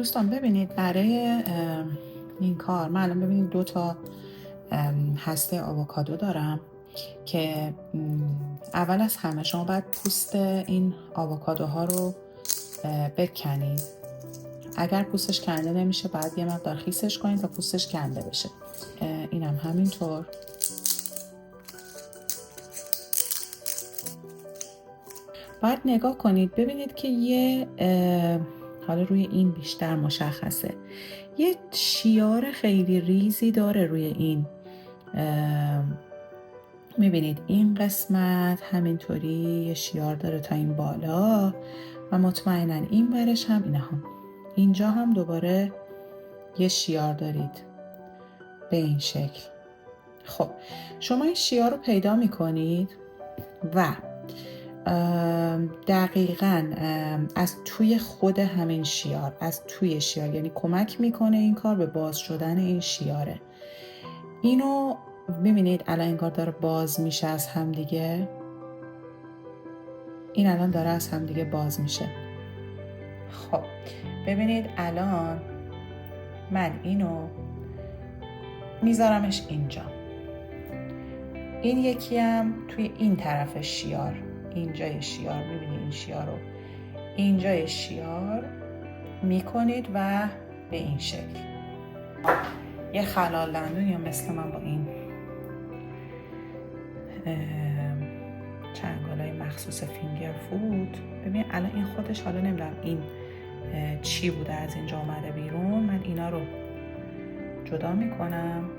دوستان ببینید برای این کار من الان ببینید 2 تا هسته آووکادو دارم که اول از همه شما باید پوست این آووکادوها رو بکنید. اگر پوستش کنده نمیشه باید یه مقدار خیسش کنید تا پوستش کنده بشه. اینم همینطور. باید نگاه کنید ببینید که یه حالا روی این بیشتر مشخصه، یه شیار خیلی ریزی داره روی این. میبینید این قسمت همینطوری یه شیار داره تا این بالا و مطمئناً این برش هم اینجا هم دوباره یه شیار دارید به این شکل. خب شما این شیار رو پیدا میکنید و دقیقاً از توی خود همین شیار، از توی شیار، یعنی کمک میکنه این کار به باز شدن این شیاره. اینو ببینید الان این کار داره باز میشه از هم دیگه. این الان داره از هم دیگه باز میشه. خب ببینید الان من اینو میذارمش اینجا. این یکی هم توی این طرف شیار، اینجای شیار، میبینید این شیار رو اینجای شیار میکنید و به این شکل یه خلال دندون یا مثل من با این چنگالای مخصوص فینگر فود. ببین الان این خودش، حالا نمیدونم این چی بوده از اینجا اومده بیرون. من اینا رو جدا میکنم.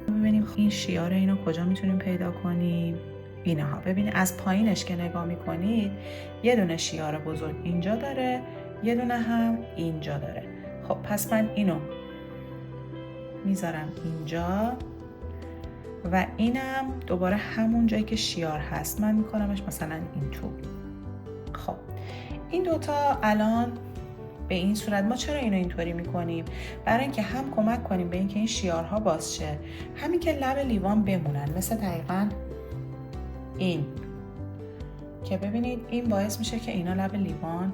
ببینیم این شیار اینو کجا میتونیم پیدا کنیم. اینها ببینید از پایینش که نگاه میکنید یه دونه شیار بزرگ اینجا داره، یه دونه هم اینجا داره. خب پس من اینو میذارم اینجا و اینم دوباره همون جایی که شیار هست من میکنمش مثلا این تو. خب این دوتا الان به این صورت. ما چرا اینو اینطوری میکنیم؟ برای اینکه هم کمک کنیم به اینکه این شیارها باز شه، همین که لب لیوان بمونن، مثل دقیقاً این که ببینید این باعث میشه که اینا لب لیوان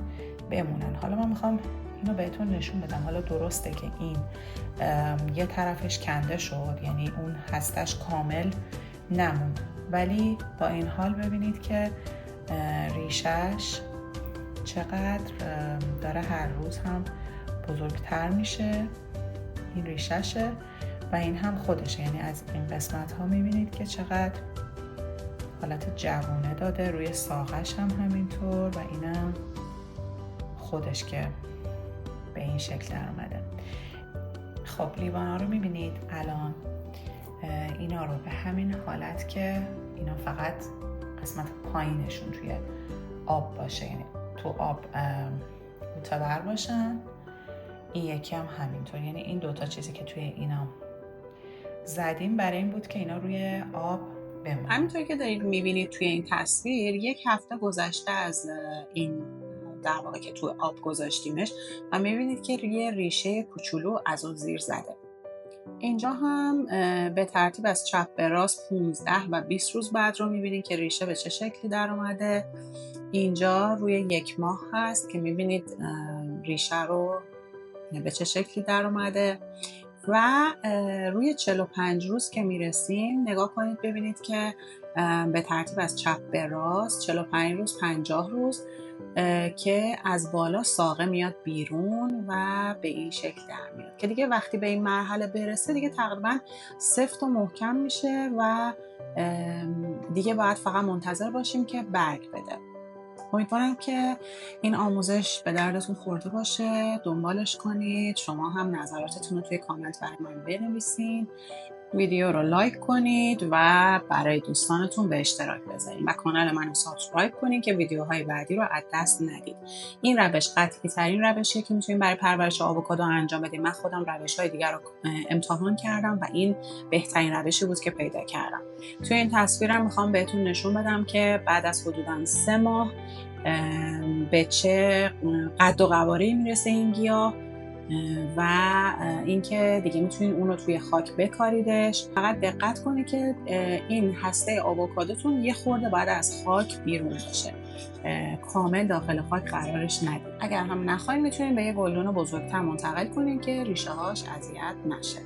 بمونن. حالا من میخوام اینو بهتون نشون بدم. حالا درسته که این یه طرفش کنده شد، یعنی اون هستش کامل نموند، ولی با این حال ببینید که ریشش چقدر داره هر روز هم بزرگتر میشه. این ریششه و این هم خودشه، یعنی از این قسمت ها میبینید که چقدر حالت جوونه داده. روی ساقش هم همینطور و اینم خودش که به این شکل در اومده. خب لیوان ها رو میبینید الان اینا رو به همین حالت که اینا فقط قسمت پایینشون توی آب باشه، یعنی تو آب متور باشن. این یکی هم همینطور، یعنی این دوتا چیزی که توی اینا زدیم برای این بود که اینا روی آب بمونن. همینطور که دارید میبینید توی این تصویر 1 هفته گذشته از این در واقع که توی آب گذاشتیمش و میبینید که یه ریشه کوچولو از اون زیر زده. اینجا هم به ترتیب از چپ به راست 15 و 20 روز بعد رو میبینید که ریشه به چه شکلی در اومده. اینجا روی 1 ماه هست که میبینید ریشه رو به چه شکلی در اومده و روی 45 روز که میرسیم نگاه کنید ببینید که به ترتیب از چپ به راست 45 روز 50 روز که از بالا ساقه میاد بیرون و به این شکل در میاد که دیگه وقتی به این مرحله برسه دیگه تقریبا سفت و محکم میشه و دیگه باید فقط منتظر باشیم که برگ بده. امیدوارم که این آموزش به دردتون خورده باشه. دنبالش کنید. شما هم نظراتتون رو توی کامنت برای من بنویسین. ویدیو رو لایک کنید و برای دوستانتون به اشتراک بذارید و کانال منو سابسکرایب کنید که ویدیوهای بعدی رو از دست ندید. این روش قطعی ترین روشیه که میتونید برای پرورش آووکادو انجام بدید. من خودم روش‌های دیگر رو امتحان کردم و این بهترین روشی بود که پیدا کردم. توی این تصویرم میخوام بهتون نشون بدم که بعد از حدوداً 3 ماه به چه قد و قواره میرسه این گیاه و اینکه دیگه میتونید اون رو توی خاک بکاریدش. فقط دقت کنید که این هسته آووکادوتون یه خورده باید از خاک بیرون باشه، کامل داخل خاک قرارش ندید. اگر هم نخواین میتونید به یه گلدون بزرگتر منتقل کنید که ریشه هاش اذیت نشه.